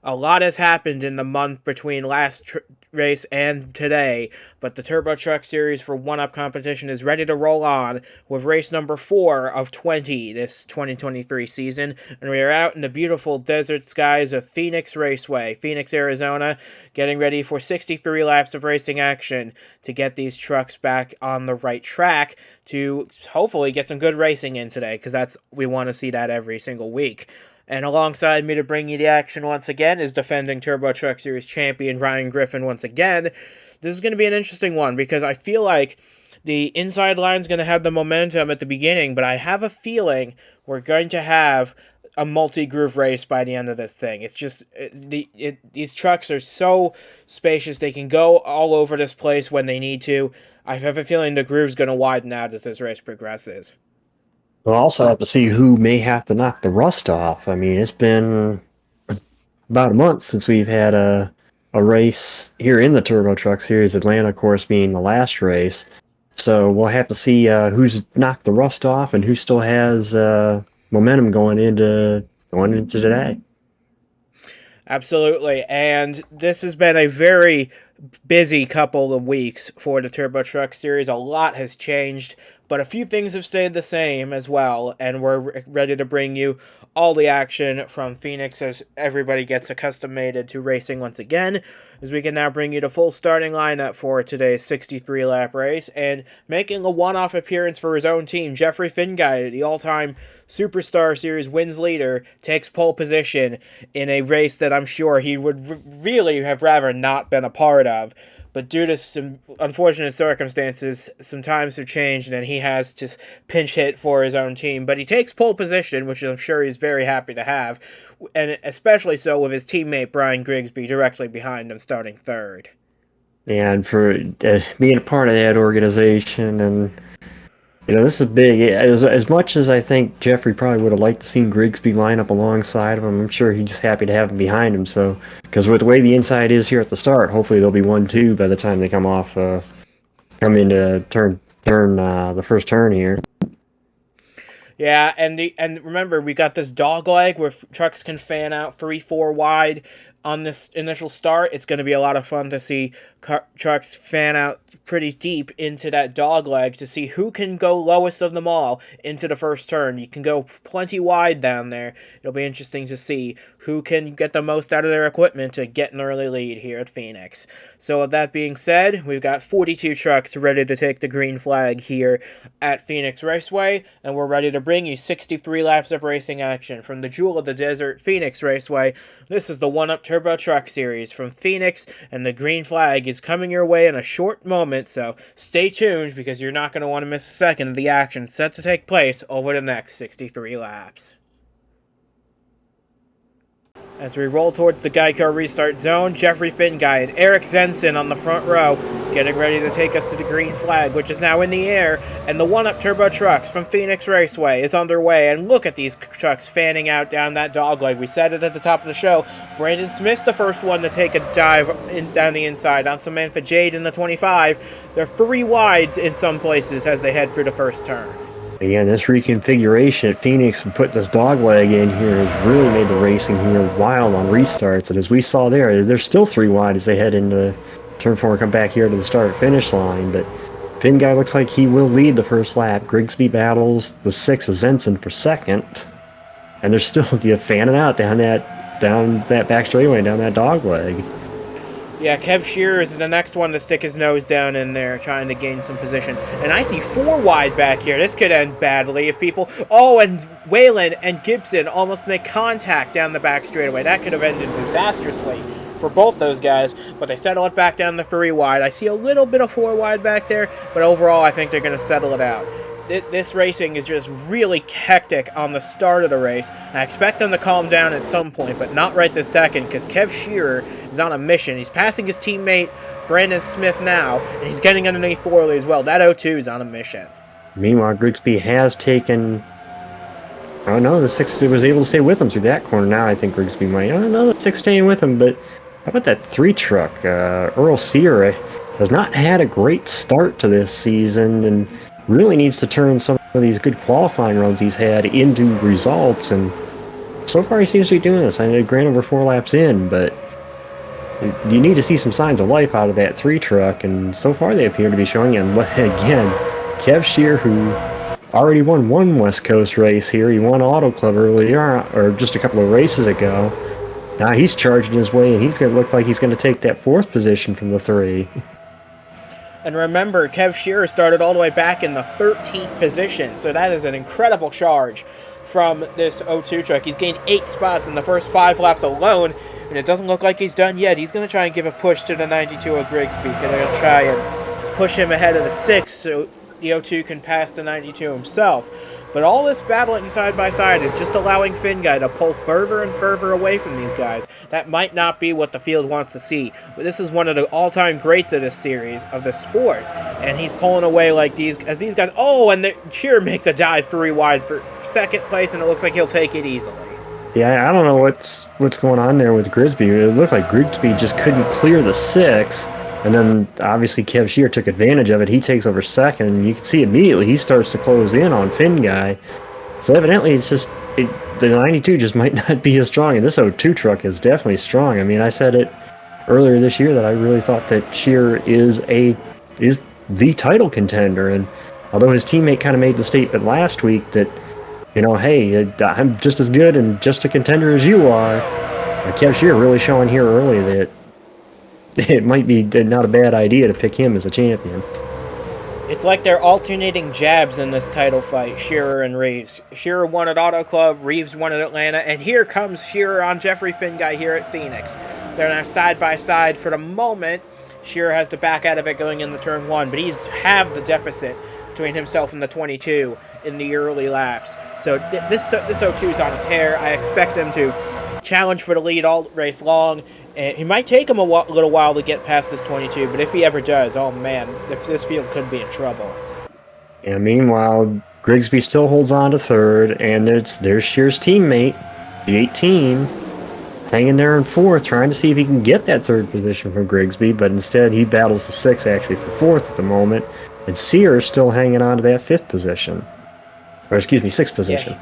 A lot has happened in the month between race and today, but the Turbo Truck Series for one-up competition is ready to roll on with race number 4 of 20 this 2023 season, and we are out in the beautiful desert skies of Phoenix Raceway, Phoenix, Arizona, getting ready for 63 laps of racing action to get these trucks back on the right track to hopefully get some good racing in today, because we want to see that every single week. And alongside me to bring you the action once again is defending Turbo Truck Series champion Ryan Griffin once again. This is going to be an interesting one because I feel like the inside line is going to have the momentum at the beginning, but I have a feeling we're going to have a multi-groove race by the end of this thing. It's just these trucks are so spacious; they can go all over this place when they need to. I have a feeling the groove's going to widen out as this race progresses. We'll also have to see who may have to knock the rust off. I mean, it's been about a month since we've had a race here in the Turbo Truck Series, Atlanta, of course, being the last race. So we'll have to see who's knocked the rust off and who still has momentum going into today. Absolutely. And this has been a very busy couple of weeks for the Turbo Truck Series. A lot has changed, but a few things have stayed the same as well. And we're ready to bring you all the action from Phoenix as everybody gets accustomed to racing once again, as we can now bring you the full starting lineup for today's 63-lap race. And making a one-off appearance for his own team, Jeffery Finguy, the all-time Superstar Series wins leader, takes pole position in a race that I'm sure he would really have rather not been a part of. But due to some unfortunate circumstances, some times have changed and he has to pinch hit for his own team. But he takes pole position, which I'm sure he's very happy to have, and especially so with his teammate Brian Grigsby directly behind him starting third. And for being a part of that organization, and this is big. As much as I think Jeffrey probably would have liked to seen Grigsby line up alongside of him, I'm sure he's just happy to have him behind him. So, because with the way the inside is here at the start, hopefully there'll be 1-2 by the time they come into the first turn here. Yeah, and remember, we got this dog leg where trucks can fan out 3-4 wide on this initial start. It's going to be a lot of fun to see trucks fan out pretty deep into that dog leg to see who can go lowest of them all into the first turn. You can go plenty wide down there. It'll be interesting to see who can get the most out of their equipment to get an early lead here at Phoenix. So with that being said, we've got 42 trucks ready to take the green flag here at Phoenix Raceway, and we're ready to bring you 63 laps of racing action from the Jewel of the Desert, Phoenix Raceway. This is the one-up Turbo Truck Series from Phoenix, and the green flag is coming your way in a short moment, so stay tuned because you're not going to want to miss a second of the action set to take place over the next 63 laps. As we roll towards the Geico restart zone, Jeffery Finguy and Eric Zenson on the front row, getting ready to take us to the green flag, which is now in the air, and the one-up Turbo Trucks from Phoenix Raceway is underway, and look at these trucks fanning out down that dogleg. We said it at the top of the show. Brandon Smith's the first one to take a dive down the inside on Samantha Jade in the 25. They're 3 wide in some places as they head through the first turn. Again, this reconfiguration at Phoenix and put this dog leg in here has really made the racing here wild on restarts. And as we saw they're still 3 wide as they head into turn 4 and come back here to the start-finish line. But Finguy looks like he will lead the first lap. Grigsby battles the 6 of Zenson for second. And they're still fanning out down that back straightaway, down that dog leg. Yeah, Kev Shearer is the next one to stick his nose down in there, trying to gain some position. And I see 4 wide back here. This could end badly if people... Oh, and Whalen and Gibson almost make contact down the back straightaway. That could have ended disastrously for both those guys, but they settle it back down to 3 wide. I see a little bit of 4 wide back there, but overall I think they're going to settle it out. This racing is just really hectic on the start of the race. I expect them to calm down at some point, but not right this second, because Kev Shearer is on a mission. He's passing his teammate Brandon Smith now, and he's getting underneath Forley as well. That 0-2 is on a mission. Meanwhile, Grigsby has taken... Oh no, the 6 was able to stay with him through that corner. Now I think Grigsby might... Oh no, the 6 staying with him, but how about that 3 truck? Earl Sear has not had a great start to this season, and really needs to turn some of these good qualifying runs he's had into results, and so far he seems to be doing this. I know, granted, we're 4 laps in, but you need to see some signs of life out of that 3 truck, and so far they appear to be showing it. And again, Kev Shear, who already won one West Coast race here, he won Auto Club earlier, or just a couple of races ago. Now he's charging his way, and he's going to look like he's going to take that 4th position from the 3. And remember, Kev Shearer started all the way back in the 13th position, so that is an incredible charge from this 02 truck. He's gained 8 spots in the first 5 laps alone, and it doesn't look like he's done yet. He's going to try and give a push to the 92 of Grigsby, because they're going to try and push him ahead of the 6 so the 02 can pass the 92 himself. But all this battling side by side is just allowing Finguy to pull further and further away from these guys. That might not be what the field wants to see, but this is one of the all-time greats of this series, of the sport, and he's pulling away like these guys. Oh, and Shearer makes a dive 3 wide for 2nd place, and it looks like he'll take it easily. Yeah, I don't know what's going on there with Grigsby. It looked like Grigsby just couldn't clear the 6. And then, obviously, Kev Shear took advantage of it. He takes over 2nd, and you can see immediately he starts to close in on Finguy. So evidently, it's just the 92 just might not be as strong, and this 02 truck is definitely strong. I mean, I said it earlier this year that I really thought that Shear is the title contender, and although his teammate kind of made the statement last week that, you know, hey, I'm just as good and just a contender as you are, Kev Shear really showing here early that it might be not a bad idea to pick him as a champion. It's like they're alternating jabs in this title fight, Shearer and Reeves. Shearer won at Auto Club, Reeves won at Atlanta, and here comes Shearer on Jeffery Finguy here at Phoenix. They're now side by side for the moment. Shearer has the back out of it going into turn 1, but he's halved the deficit between himself and the 22 in the early laps. So this 02 is on a tear. I expect him to challenge for the lead all race long. He might take him a little while to get past this 22, but if he ever does, oh man, if this field could be in trouble. And meanwhile, Grigsby still holds on to 3rd, and there's Shear's teammate, the 18, hanging there in 4th, trying to see if he can get that 3rd position from Grigsby, but instead he battles the 6 actually for 4th at the moment, and Sears still hanging on to that 5th position. Or excuse me, 6th position.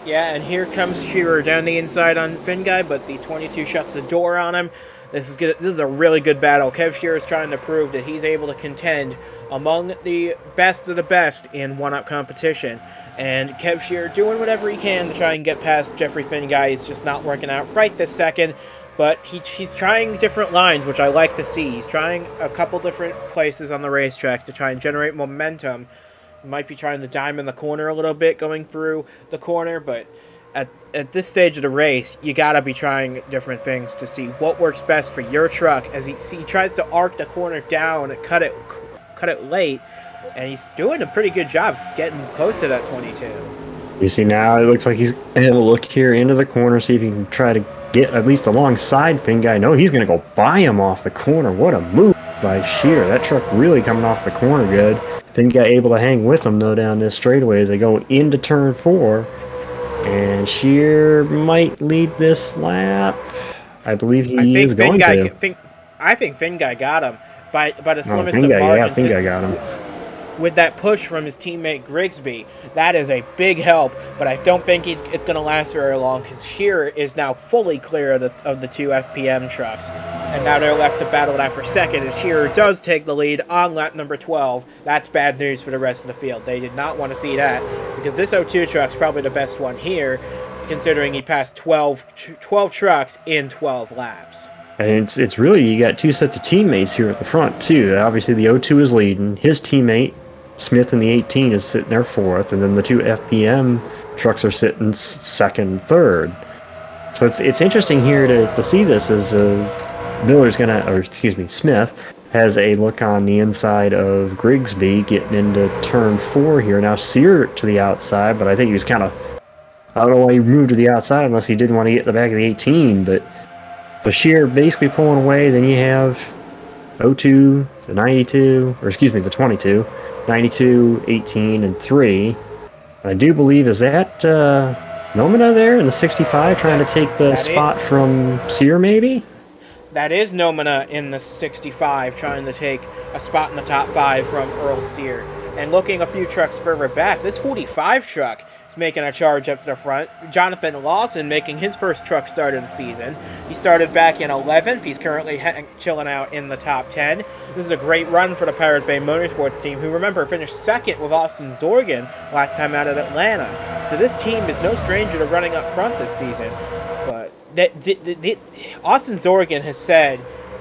Yeah, and here comes Shearer down the inside on Finguy, but the 22 shuts the door on him. This is a really good battle. Kev Shearer is trying to prove that he's able to contend among the best of the best in one-up competition. And Kev Shearer doing whatever he can to try and get past Jeffery Finguy. He's just not working out right this second, but he's trying different lines, which I like to see. He's trying a couple different places on the racetrack to try and generate momentum. Might be trying to dime in the corner a little bit going through the corner, but at this stage of the race, you gotta be trying different things to see what works best for your truck. As he tries to arc the corner down and cut it late, and he's doing a pretty good job getting close to that 22. You see now, it looks like he's going to look here into the corner, see if he can try to get at least alongside Finguy. No, he's going to go by him off the corner. What a move by Shear. That truck really coming off the corner good. Finguy able to hang with him, though, down this straightaway as they go into turn 4. And Shear might lead this lap. I believe he is going to. I think Finguy got him by the slimmest Finguy, of margins. Yeah, Finguy got him. With that push from his teammate Grigsby, that is a big help, but I don't think it's going to last very long because Shearer is now fully clear of the 2 FPM trucks. And now they're left to battle that for second as Shearer does take the lead on lap number 12. That's bad news for the rest of the field. They did not want to see that because this 02 truck's probably the best one here, considering he passed 12 trucks in 12 laps. And it's really, you got 2 sets of teammates here at the front, too. Obviously, the 02 is leading. His teammate, Smith in the 18, is sitting there 4th, and then the 2 FPM trucks are sitting 2nd, 3rd. So it's interesting here to see this as Smith has a look on the inside of Grigsby getting into turn 4 here. Now Sear to the outside, but I think he was kind of, I don't know why he moved to the outside unless he didn't want to get in the back of the 18, but so Shear basically pulling away. Then you have 02, the 92, or excuse me, the 22, 92, 18, and 3. I do believe, is that Nomina there in the 65 trying to take the spot from Sear, maybe? That is Nomina in the 65 trying to take a spot in the top 5 from Earl Sear. And looking a few trucks further back, this 45 truck is is making a charge up to the front. Jonathan Lawson making his first truck start of the season. He started back in 11th. He's currently chilling out in the top 10. This is a great run for the Pirate Bay Motorsports team, who, remember, finished second with Austin Zorgan last time out at Atlanta. So this team is no stranger to running up front this season. But Austin Zorgan has said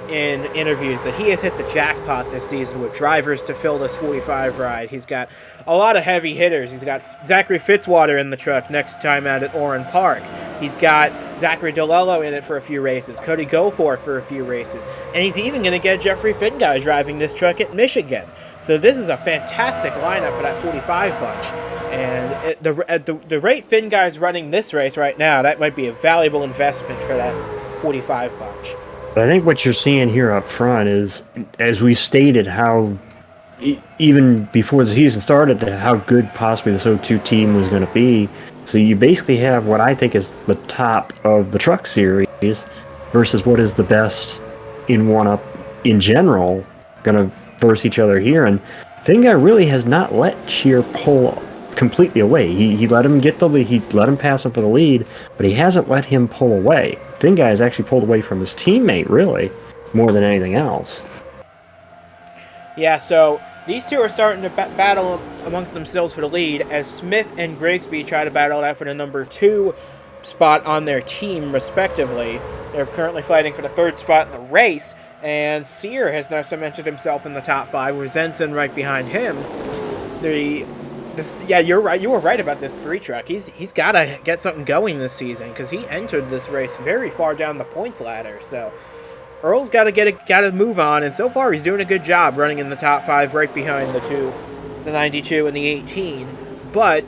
in interviews that he has hit the jackpot this season with drivers to fill this 45 ride. He's got a lot of heavy hitters. He's got Zachary Fitzwater in the truck next time out at Oran Park. He's got Zachary DeLello in it for a few races, Cody Goforth for a few races, and he's even going to get Jeffery Finguy driving this truck at Michigan. So this is a fantastic lineup for that 45 bunch. And at the rate Finguy's running this race right now, that might be a valuable investment for that 45 bunch. But I think what you're seeing here up front is, as we stated, how even before the season started, how good possibly this O2 team was going to be. So you basically have what I think is the top of the truck series versus what is the best in one-up in general, going to verse each other here. And Finguy really has not let Scheer pull completely away. He let him get the lead. He let him pass him for the lead, but he hasn't let him pull away. Finguy has actually pulled away from his teammate, really, more than anything else. Yeah, so these two are starting to battle amongst themselves for the lead as Smith and Grigsby try to battle it out for the number 2 spot on their team, respectively. They're currently fighting for the 3rd spot in the race, and Sear has now cemented himself in the top 5, with Zenson right behind him. Yeah, you're right. You were right about this 3 truck. He's got to get something going this season because he entered this race very far down the points ladder. So Earl's got to move on, and so far he's doing a good job running in the top 5, right behind the 92 and the 18. But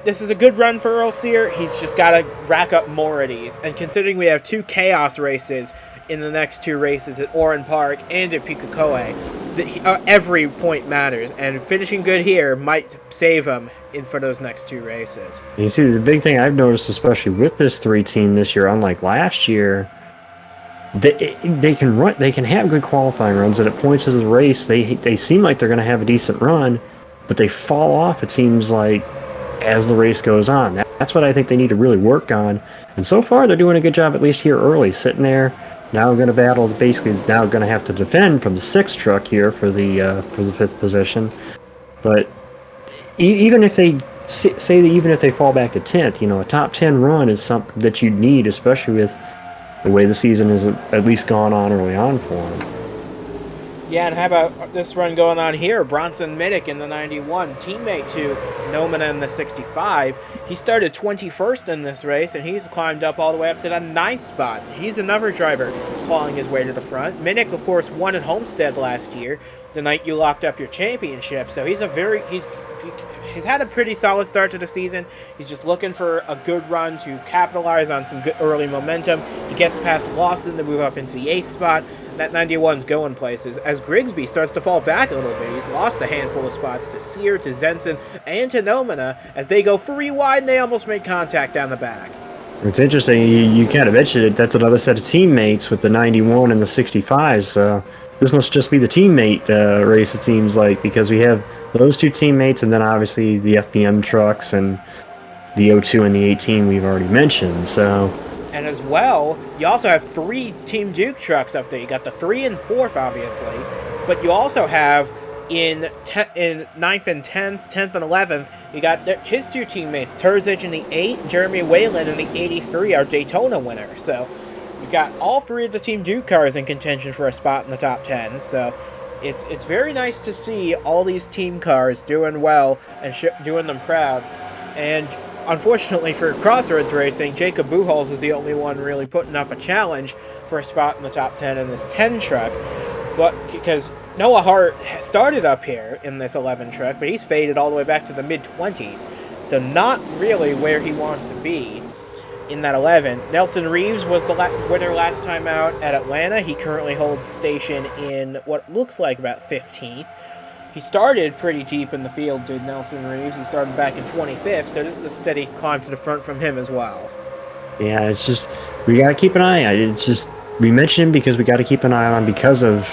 this is a good run for Earl Sear. He's just got to rack up more of these. And considering we have 2 chaos races in the next 2 races at Oran Park and at Pukekohe, every point matters, and finishing good here might save him for those next 2 races. You see, the big thing I've noticed, especially with this 3 team this year, unlike last year, they can have good qualifying runs, and at points of the race, they seem like they're going to have a decent run, but they fall off, it seems like, as the race goes on. That's what I think they need to really work on, and so far they're doing a good job, at least here early, sitting there. Now going to battle, basically now going to have to defend from the 6th truck here for the 5th position. But even if they even if they fall back to 10th, a top 10 run is something that you need, especially with the way the season has at least gone on early on for them. Yeah, and how about this run going on here? Bronson Minnick in the 91, teammate to Nomina in the 65. He started 21st in this race, and he's climbed up all the way up to the 9th spot. He's another driver clawing his way to the front. Minnick, of course, won at Homestead last year, the night you locked up your championship. So he's had a pretty solid start to the season. He's just looking for a good run to capitalize on some good early momentum. He gets past Lawson to move up into the 8th spot. That 91's going places. As Grigsby starts to fall back a little bit, he's lost a handful of spots to Sear, to Zenson, and to Nomina. As they go 3 wide, and they almost make contact down the back. It's interesting, you kind of mentioned it, that's another set of teammates with the 91 and the 65, so this must just be the teammate race, it seems like, because we have those 2 teammates, and then obviously the FBM trucks and the O2 and the 18 we've already mentioned, so... And as well, you also have 3 Team Duke trucks up there. You got the 3 and 4th, obviously, but you also have in 9th and 10th and 11th, you got his 2 teammates, Terzic in the 8, Jeremy Whalen in the 83, our Daytona winner. So you got all 3 of the Team Duke cars in contention for a spot in the top 10. So it's very nice to see all these team cars doing well and doing them proud. And unfortunately for Crossroads Racing, Jacob Buchholz is the only one really putting up a challenge for a spot in the top 10 in this 10 truck. But because Noah Hart started up here in this 11 truck, but he's faded all the way back to the mid-20s. So not really where he wants to be in that 11. Nelson Reeves was the winner last time out at Atlanta. He currently holds station in what looks like about 15th. He started pretty deep in the field, did Nelson Reeves. He started back in 25th, so this is a steady climb to the front from him as well. Yeah, it's just, we got to keep an eye on it. It's just, we mentioned him because we got to keep an eye on because of,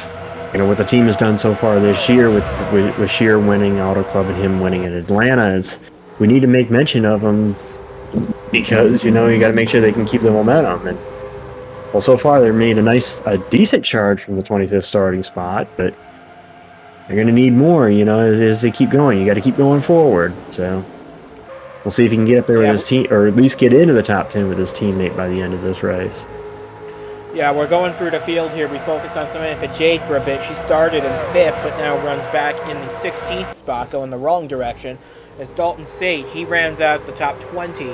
what the team has done so far this year with Scheer winning Auto Club and him winning at Atlanta. we need to make mention of them because, you got to make sure they can keep the momentum. And, well, so far they've made a decent charge from the 25th starting spot, but they're going to need more, as they keep going. You got to keep going forward. So we'll see if he can get up there with his team, or at least get into the top 10 with his teammate by the end of this race. Yeah, we're going through the field here. We focused on Samantha Jade for a bit. She started in 5th, but now runs back in the 16th spot, going the wrong direction. As Dalton Sate, he rounds out the top 20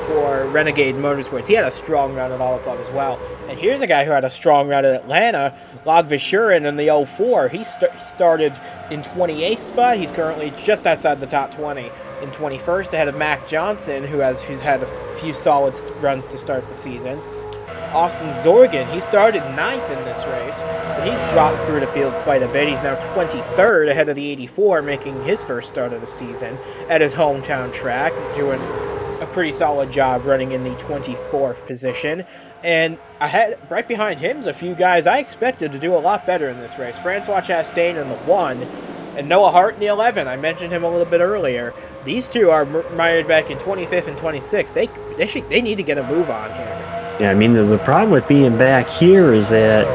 for Renegade Motorsports. He had a strong run at Auto Club as well. And here's a guy who had a strong run at Atlanta, Log Vishurin in the 04. He started in 28th spot. He's currently just outside the top 20 in 21st, ahead of Mac Johnson, who's had a few solid runs to start the season. Austin Zorgan, he started 9th in this race, but he's dropped through the field quite a bit. He's now 23rd ahead of the 84, making his first start of the season at his hometown track, doing a pretty solid job running in the 24th position. And right behind him is a few guys I expected to do a lot better in this race. Francois Chastain in the 1, and Noah Hart in the 11. I mentioned him a little bit earlier. These two are mired back in 25th and 26th. They need to get a move on here. Yeah, I mean, the problem with being back here is that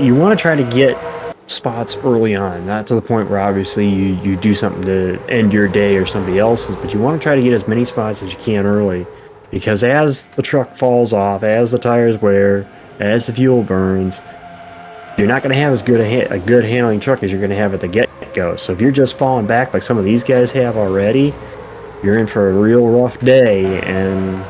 you want to try to get spots early on, not to the point where obviously you do something to end your day or somebody else's, but you want to try to get as many spots as you can early, because as the truck falls off, as the tires wear, as the fuel burns, you're not going to have as good a good handling truck as you're going to have at the get-go. So if you're just falling back like some of these guys have already, you're in for a real rough day. And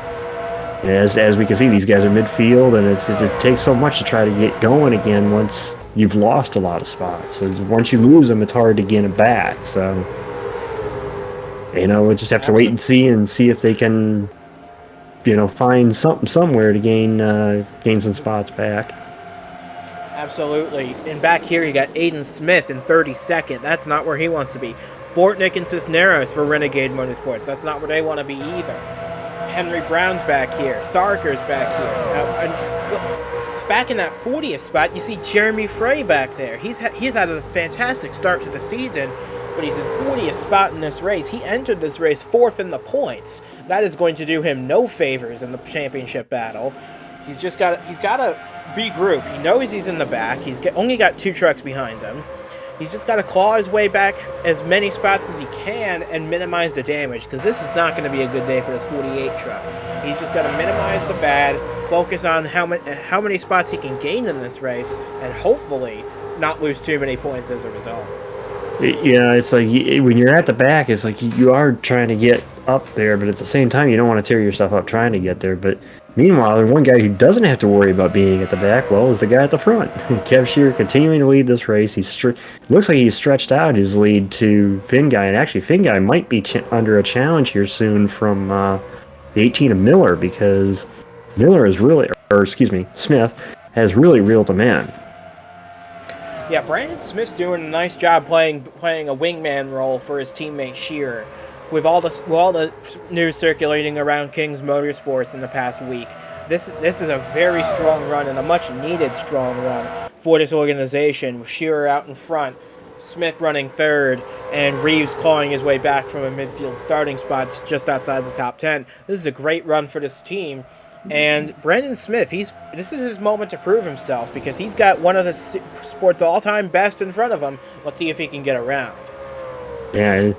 as we can see, these guys are midfield, and it takes so much to try to get going again once you've lost a lot of spots. So once you lose them, it's hard to get it back. So, we'll just have to wait and see if they can, find something somewhere to gain some spots back. Absolutely. And back here, you got Aiden Smith in 32nd. That's not where he wants to be. Bortnick and Cisneros for Renegade Motorsports. That's not where they want to be either. Henry Brown's back here. Sarker's back here. Back in that 40th spot, you see Jeremy Frey back there. He's had a fantastic start to the season, but he's in 40th spot in this race. He entered this race 4th in the points. That is going to do him no favors in the championship battle. He's got to regroup. He knows he's in the back. He's only got 2 trucks behind him. He's just got to claw his way back as many spots as he can and minimize the damage, because this is not going to be a good day for this 48 truck. He's just got to minimize the bad, focus on how many spots he can gain in this race, and hopefully not lose too many points as a result. Yeah, it's like when you're at the back, it's like you are trying to get up there, but at the same time, you don't want to tear yourself up trying to get there. But meanwhile, the one guy who doesn't have to worry about being at the back, well, is the guy at the front. Kev Shearer continuing to lead this race. Looks like he's stretched out his lead to Finguy, and actually Finguy might be under a challenge here soon from the 18 of Miller, because Smith has really reeled him in. Yeah, Brandon Smith's doing a nice job playing a wingman role for his teammate Shearer. With all the news circulating around King's Motorsports in the past week, this is a very strong run and a much needed strong run for this organization, with Shearer out in front, Smith running 3rd, and Reeves clawing his way back from a midfield starting spot just outside the top 10. This is a great run for this team. And Brandon Smith, this is his moment to prove himself, because he's got one of the sport's all-time best in front of him. Let's see if he can get around. Yeah,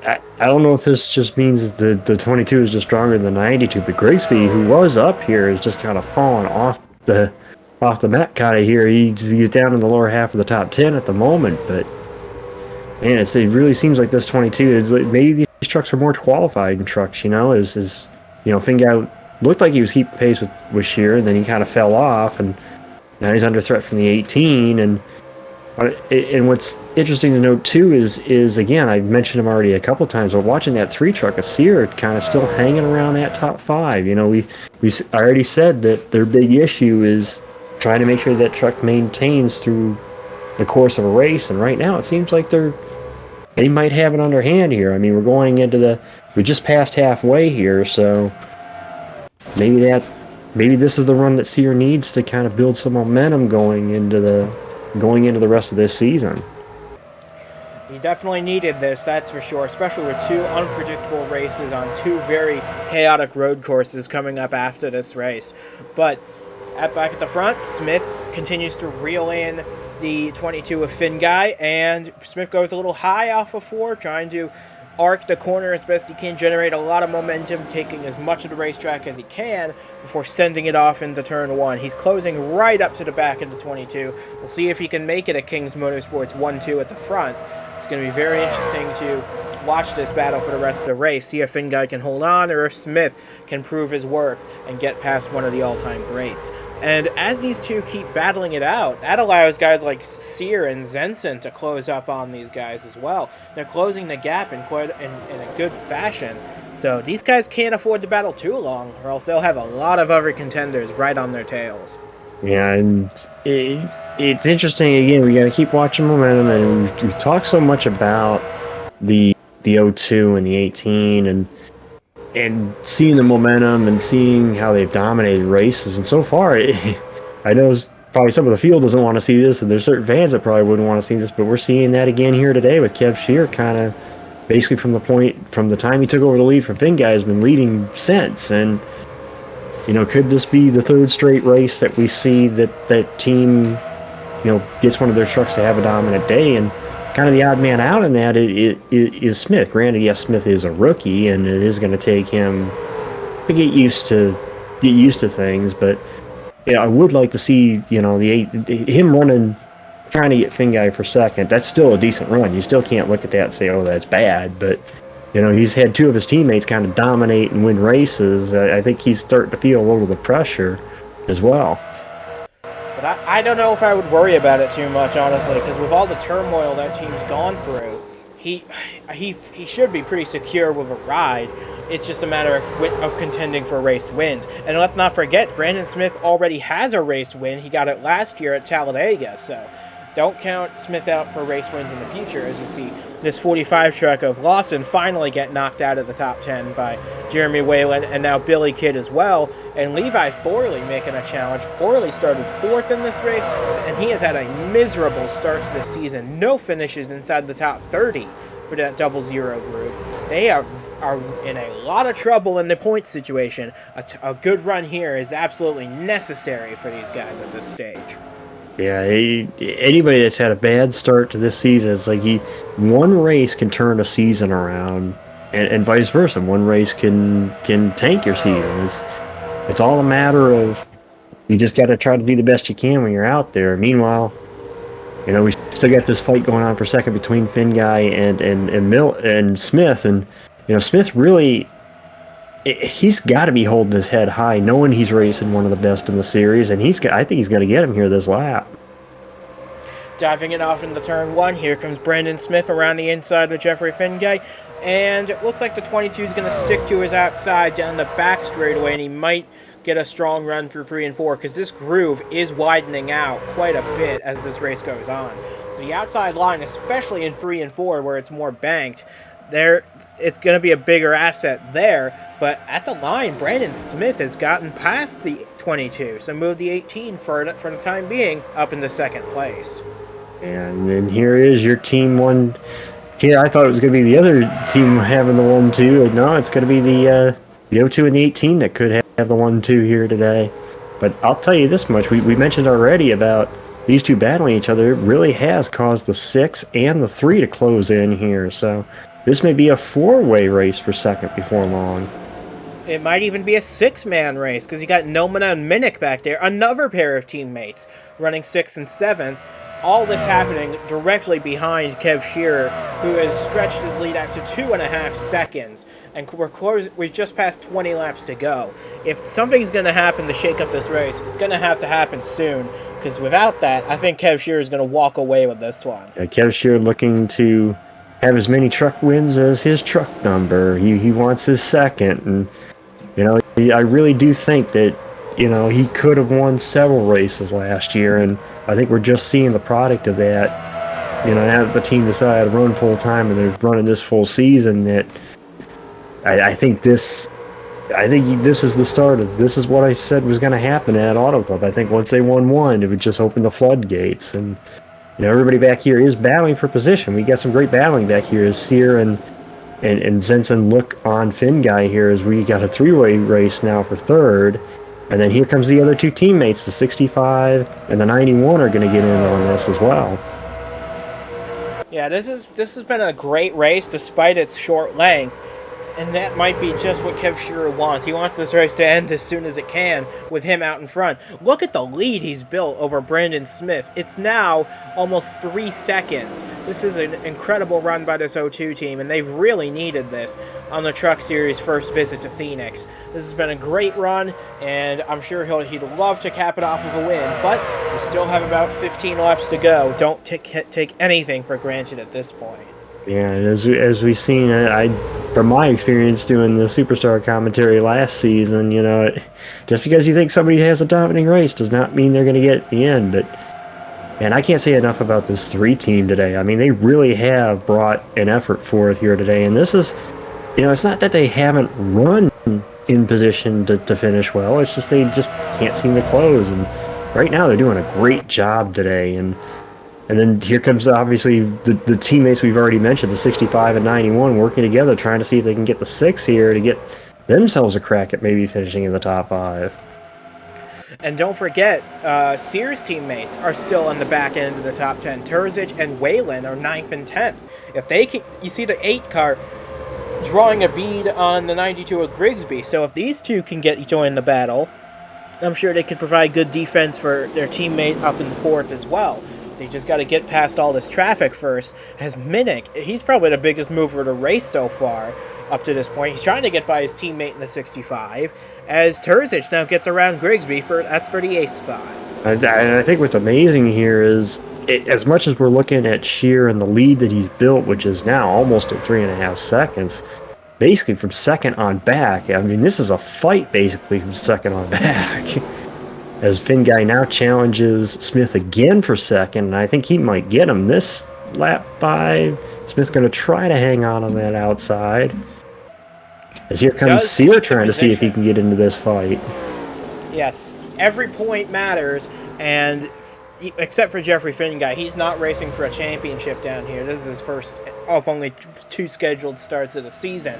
I don't know if this just means that the 22 is just stronger than the 92, but Grigsby, who was up here, is just kind of falling off the map kind of here. He's down in the lower half of the top 10 at the moment, but man, it really seems like this 22 is maybe these trucks are more qualified trucks. Finguy looked like he was keeping pace with Shearer, and then he kind of fell off, and now he's under threat from the 18. And what's interesting to note too is again, I've mentioned him already a couple times, but watching that 3 truck, Sear kind of still hanging around that top 5. I already said that their big issue is trying to make sure that truck maintains through the course of a race, and right now it seems like they might have it underhand here. I mean, we just passed halfway here, so maybe this is the run that Sear needs to kind of build some momentum going into the rest of this season. He definitely needed this, that's for sure, especially with two unpredictable races on two very chaotic road courses coming up after this race. But back at the front, Smith continues to reel in the 22 of Finguy, and Smith goes a little high off of 4, trying to arc the corner as best he can, generate a lot of momentum, taking as much of the racetrack as he can before sending it off into turn 1. He's closing right up to the back of the 22. We'll see if he can make it a Kings Motorsports 1-2 at the front. It's going to be very interesting to watch this battle for the rest of the race, see if Finguy can hold on or if Smith can prove his worth and get past one of the all-time greats. And as these two keep battling it out, that allows guys like Sear and Zenson to close up on these guys as well. They're closing the gap in a good fashion. So these guys can't afford to battle too long, or else they'll have a lot of other contenders right on their tails. Yeah, and it's interesting. Again, we got to keep watching momentum, and we talk so much about the 02 and the 18, and seeing the momentum and seeing how they've dominated races. And so far, I know probably some of the field doesn't want to see this, and there's certain fans that probably wouldn't want to see this, but we're seeing that again here today with Kev Shear kind of basically from the time he took over the lead from Finguy has been leading since. And could this be the third straight race that we see that team, gets one of their trucks to have a dominant day? And kind of the odd man out in that is Smith. Granted, yes, Smith is a rookie, and it is going to take him to get used to things. But I would like to see him running, trying to get Finguy for second. That's still a decent run. You still can't look at that and say, oh, that's bad. But he's had two of his teammates kind of dominate and win races. I think he's starting to feel a little of the pressure as well. But I don't know if I would worry about it too much, honestly, because with all the turmoil that team's gone through, he should be pretty secure with a ride. It's just a matter of contending for race wins. And let's not forget, Brandon Smith already has a race win. He got it last year at Talladega, so don't count Smith out for race wins in the future, as you see this 45 truck of Lawson finally get knocked out of the top 10 by Jeremy Whalen and now Billy Kidd as well, and Levi Thorley making a challenge. Thorley started 4th in this race, and he has had a miserable start to this season. No finishes inside the top 30 for that 00 group. They are in a lot of trouble in the points situation. A good run here is absolutely necessary for these guys at this stage. Yeah, anybody that's had a bad start to this season, it's like one race can turn a season around, and vice versa. One race can tank your season. It's all a matter of you just got to try to do the best you can when you're out there. Meanwhile, we still got this fight going on for second between Finguy and Smith, and Smith really. He's got to be holding his head high, knowing he's racing one of the best in the series, and I think he's going to get him here this lap. Diving it off into turn 1, here comes Brandon Smith around the inside with Jeffery Finguy, and it looks like the 22 is going to stick to his outside down the back straightaway, and he might get a strong run through 3 and 4, because this groove is widening out quite a bit as this race goes on. So the outside line, especially in 3 and 4 where it's more banked, it's going to be a bigger asset there. But at the line, Brandon Smith has gotten past the 22, so moved the 18 for the time being up into second place. And then here is your team 1. Here, I thought it was going to be the other team having the 1-2. No, it's going to be the 02 and the 18 that could have the 1-2 here today. But I'll tell you this much. We mentioned already about these two battling each other. It really has caused the 6 and the 3 to close in here. So this may be a 4-way race for second before long. It might even be a 6-man race, because you got Nomana and Minnick back there, another pair of teammates running 6th and 7th. All this happening directly behind Kev Shearer, who has stretched his lead out to 2.5 seconds. And we've just passed 20 laps to go. If something's going to happen to shake up this race, it's going to happen soon, because without that, I think Kev Shearer is going to walk away with this one. Yeah, Kev Shearer looking to have as many truck wins as his truck number. He wants his second, and I really do think that, he could have won several races last year, and I think we're just seeing the product of that. Now that the team decided to run full time and they're running this full season, that I think this is the start of this is what I said was going to happen at Auto Club. I think once they won one, it would just open the floodgates, and everybody back here is battling for position. We got some great battling back here as Sear and Zenson look on Finguy here as we got a three-way race now for third. And then here comes the other two teammates. The 65 and the 91 are going to get in on this as well. Yeah, this has been a great race despite its short length. And that might be just what Kev Shearer wants. He wants this race to end as soon as it can with him out in front. Look at the lead he's built over Brandon Smith. It's now almost 3 seconds. This is an incredible run by this O2 team, and they've really needed this on the Truck Series' first visit to Phoenix. This has been a great run, and I'm sure he'd love to cap it off with a win, but we still have about 15 laps to go. Don't take anything for granted at this point. Yeah, and as we've seen, from my experience doing the Superstar commentary last season, just because you think somebody has a dominating race does not mean they're going to get the end. But, man, I can't say enough about this 3 team today. I mean, they really have brought an effort forth here today. And this is, it's not that they haven't run in position to finish well. It's just they just can't seem to close. And right now they're doing a great job today. And then here comes, obviously, the teammates we've already mentioned, the 65 and 91, working together, trying to see if they can get the 6 here to get themselves a crack at maybe finishing in the top 5. And don't forget, Sears' teammates are still on the back end of the top 10. Terzic and Whalen are 9th and 10th. If they can, you see the 8 car drawing a bead on the 92 of Grigsby. So if these two can join the battle, I'm sure they could provide good defense for their teammate up in the 4th as well. They just got to get past all this traffic first. As Minnick, he's probably the biggest mover of the race so far up to this point. He's trying to get by his teammate in the 65, as Terzic now gets around Grigsby for the 8th spot. And I think what's amazing here is, as much as we're looking at Shear and the lead that he's built, which is now almost at 3.5 seconds, basically from second on back, I mean, this is a fight basically from second on back. As Finguy now challenges Smith again for second, and I think he might get him this lap by. Smith's going to try to hang on that outside. As here comes Sear trying to see if he can get into this fight. Yes, every point matters, and except for Jeffery Finguy, he's not racing for a championship down here. This is his first of only 2 scheduled starts of the season.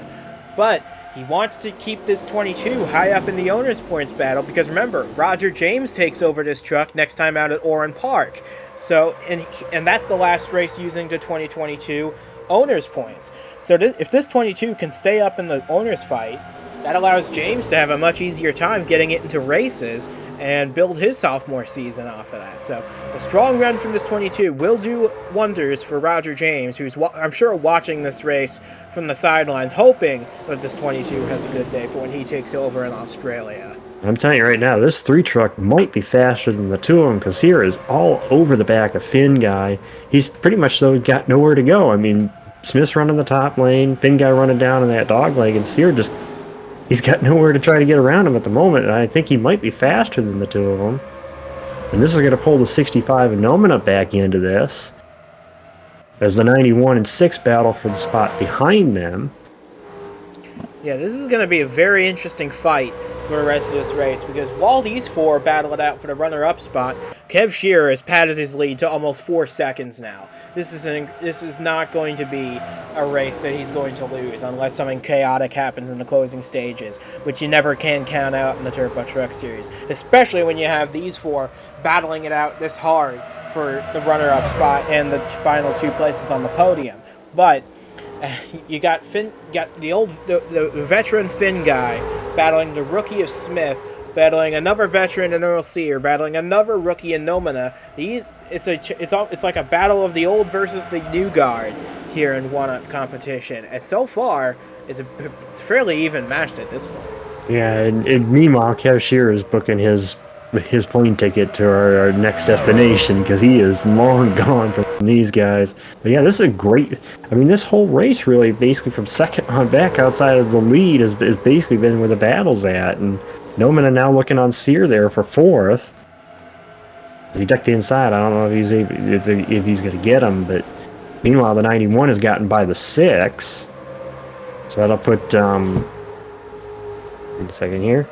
But he wants to keep this 22 high up in the owner's points battle because remember, Roger James takes over this truck next time out at Oran Park. So, and that's the last race using the 2022 owner's points. So if this 22 can stay up in the owner's fight, that allows James to have a much easier time getting it into races and build his sophomore season off of that. So a strong run from this 22 will do wonders for Roger James, who's, I'm sure, watching this race from the sidelines, hoping that this 22 has a good day for when he takes over in Australia. I'm telling you right now, this 3 truck might be faster than the 2 of them, because here is all over the back of Finguy. He's pretty much got nowhere to go. I mean, Smith's running the top lane, Finguy running down in that dog leg, and Sear just... he's got nowhere to try to get around him at the moment, and I think he might be faster than the 2 of them. And this is going to pull the 65 and Nomina back into this, as the 91 and 6 battle for the spot behind them. Yeah, this is going to be a very interesting fight for the rest of this race, because while these 4 battle it out for the runner-up spot, Kev Shearer has padded his lead to almost 4 seconds now. This is not going to be a race that he's going to lose unless something chaotic happens in the closing stages, which you never can count out in the Turbo Truck Series, especially when you have these 4 battling it out this hard for the runner-up spot and the final 2 places on the podium. But you got the veteran Finguy battling the rookie of Smith, battling another veteran in Earl Sear, battling another rookie in Nomina. It's like a battle of the old versus the new guard here in one-up competition, and so far it's fairly even matched at this point. Yeah, and meanwhile, Kev Shearer is booking his plane ticket to our next destination, because he is long gone from these guys. But yeah, this is a great... I mean, this whole race really, basically from second on back outside of the lead, has basically been where the battle's at. And Nomina now looking on Sear there for 4th. As he ducked inside, I don't know if he's going to get him, but meanwhile, the 91 has gotten by the 6. So that'll put... wait a second here.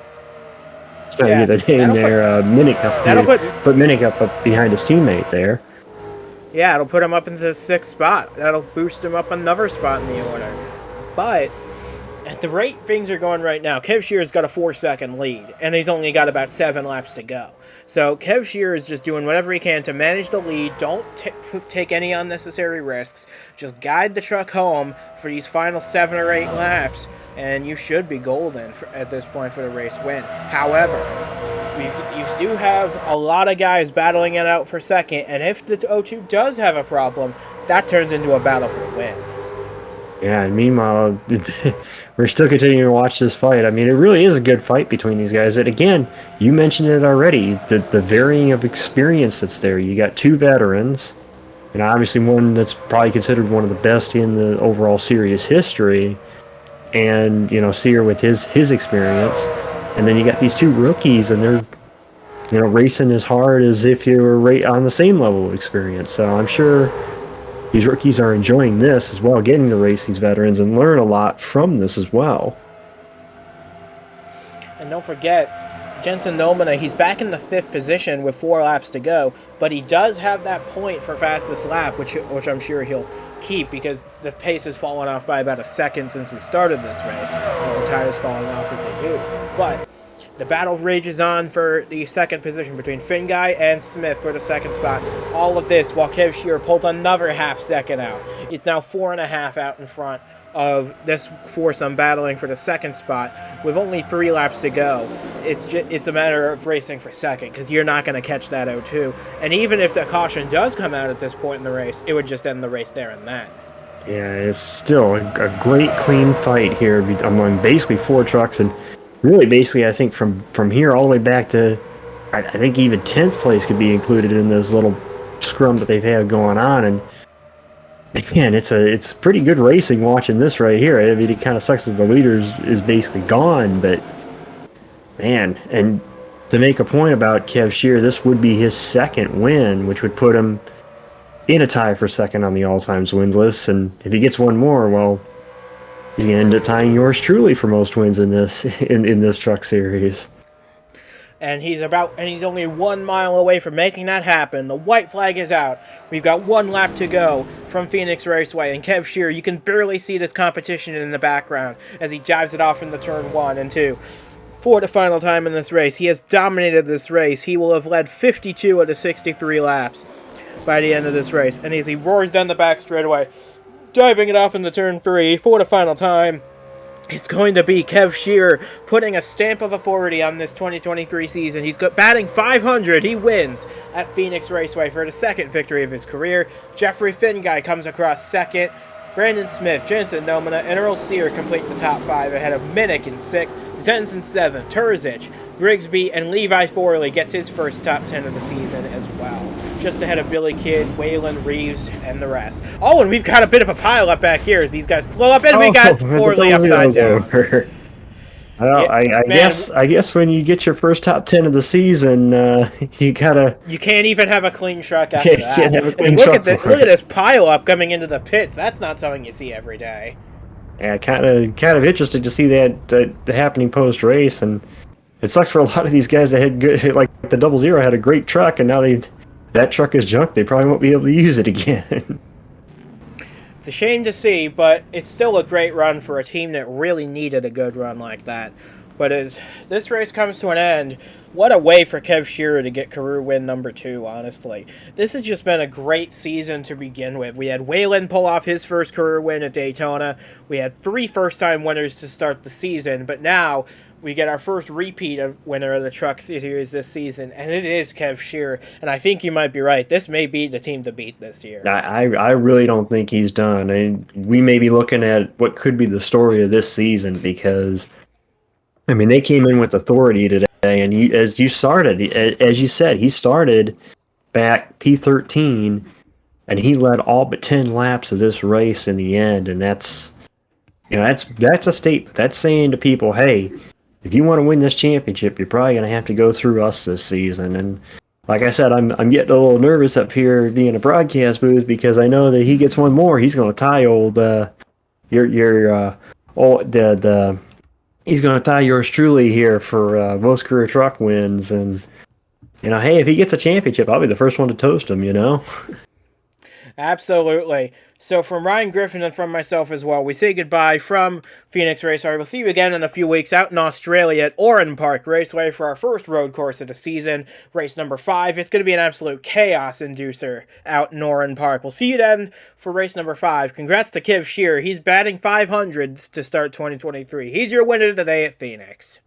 Trying to get the name there. Minnick up. Put Minnick up behind his teammate there. Yeah, it'll put him up into the 6th spot. That'll boost him up another spot in the order. But at the rate things are going right now, Kev Shearer's got a 4-second lead, and he's only got about 7 laps to go. So Kev Shearer is just doing whatever he can to manage the lead. Don't take any unnecessary risks. Just guide the truck home for these final 7 or 8 laps, and you should be golden at this point for the race win. However, you do have a lot of guys battling it out for second, and if the O2 does have a problem, that turns into a battle for the win. Yeah, and meanwhile, we're still continuing to watch this fight. I mean, it really is a good fight between these guys. And again, you mentioned it already, the varying of experience that's there. You got 2 veterans, and obviously one that's probably considered one of the best in the overall series history, and, Sear with his experience. And then you got these 2 rookies, and they're, racing as hard as if you were on the same level of experience. So I'm sure these rookies are enjoying this as well, getting to race these veterans and learn a lot from this as well. And don't forget, Jensen Nomina, he's back in the 5th position with 4 laps to go, but he does have that point for fastest lap, which I'm sure he'll keep because the pace has fallen off by about a second since we started this race. The tires falling off as they do. But the battle rages on for the 2nd position between Finguy and Smith for the 2nd spot. All of this while Kev Shearer pulls another half-second out. It's now 4.5 out in front of this foursome battling for the 2nd spot with only 3 laps to go. It's a matter of racing for second because you're not going to catch that O2. And even if the caution does come out at this point in the race, it would just end the race there and then. Yeah, it's still a great clean fight here among basically 4 trucks, and really, basically, I think from here all the way back to, I think even 10th place could be included in this little scrum that they've had going on. And man, it's pretty good racing watching this right here. I mean, it kind of sucks that the leader is basically gone, but man, and to make a point about Kev Shearer, this would be his 2nd win, which would put him in a tie for 2nd on the all-times wins list. And if he gets one more, well, he's going to end up tying yours truly for most wins in this truck series. And he's only 1 mile away from making that happen. The white flag is out. We've got 1 lap to go from Phoenix Raceway. And Kev Shearer, you can barely see this competition in the background as he drives it off into turn 1 and 2. For the final time in this race, he has dominated this race. He will have led 52 of the 63 laps by the end of this race. And as he roars down the back straightaway, driving it off into turn 3 for the final time, it's going to be Kev Shearer putting a stamp of authority on this 2023 season. He's got batting 500. He wins at Phoenix Raceway for the 2nd victory of his career. Jeffery Finguy comes across 2nd. Brandon Smith, Jensen Nomina, and Earl Sear complete the top 5 ahead of Minnick in 6th, Zenson 7th, Turzic, Grigsby, and Levi Forley gets his first top 10 of the season as well. Just ahead of Billy Kidd, Waylon Reeves, and the rest. Oh, and we've got a bit of a pile up back here as these guys slow up, and we got Forley upside down. I guess when you get your first top 10 of the season, you can't even have a clean truck after that. Can't have a clean look truck at this pile up coming into the pits. That's not something you see every day. Yeah, kind of interesting to see that happening post race, and it sucks for a lot of these guys that had good, like the 00 had a great truck, and now that truck is junk. They probably won't be able to use it again. It's a shame to see, but it's still a great run for a team that really needed a good run like that. But as this race comes to an end, what a way for Kev Shearer to get career win number 2, honestly. This has just been a great season to begin with. We had Waylon pull off his first career win at Daytona. We had 3 first-time winners to start the season, but now we get our first repeat of winner of the Truck Series this season, and it is Kev Shearer. And I think you might be right. This may be the team to beat this year. I really don't think he's done. We may be looking at what could be the story of this season because, I mean, they came in with authority today, and as you said, he started back P13, and he led all but 10 laps of this race in the end, and that's a statement. That's saying to people, hey, if you want to win this championship, you're probably going to have to go through us this season. And like I said, I'm getting a little nervous up here being a broadcast booth because I know that he gets one more, he's going to tie he's going to tie yours truly here for most career truck wins. And hey, if he gets a championship, I'll be the first one to toast him. Absolutely. So from Ryan Griffin and from myself as well, we say goodbye from Phoenix Raceway. We'll see you again in a few weeks out in Australia at Oran Park Raceway for our first road course of the season, race number 5. It's going to be an absolute chaos inducer out in Oran Park. We'll see you then for race number 5. Congrats to Kiv Shear. He's batting 500 to start 2023. He's your winner today at Phoenix.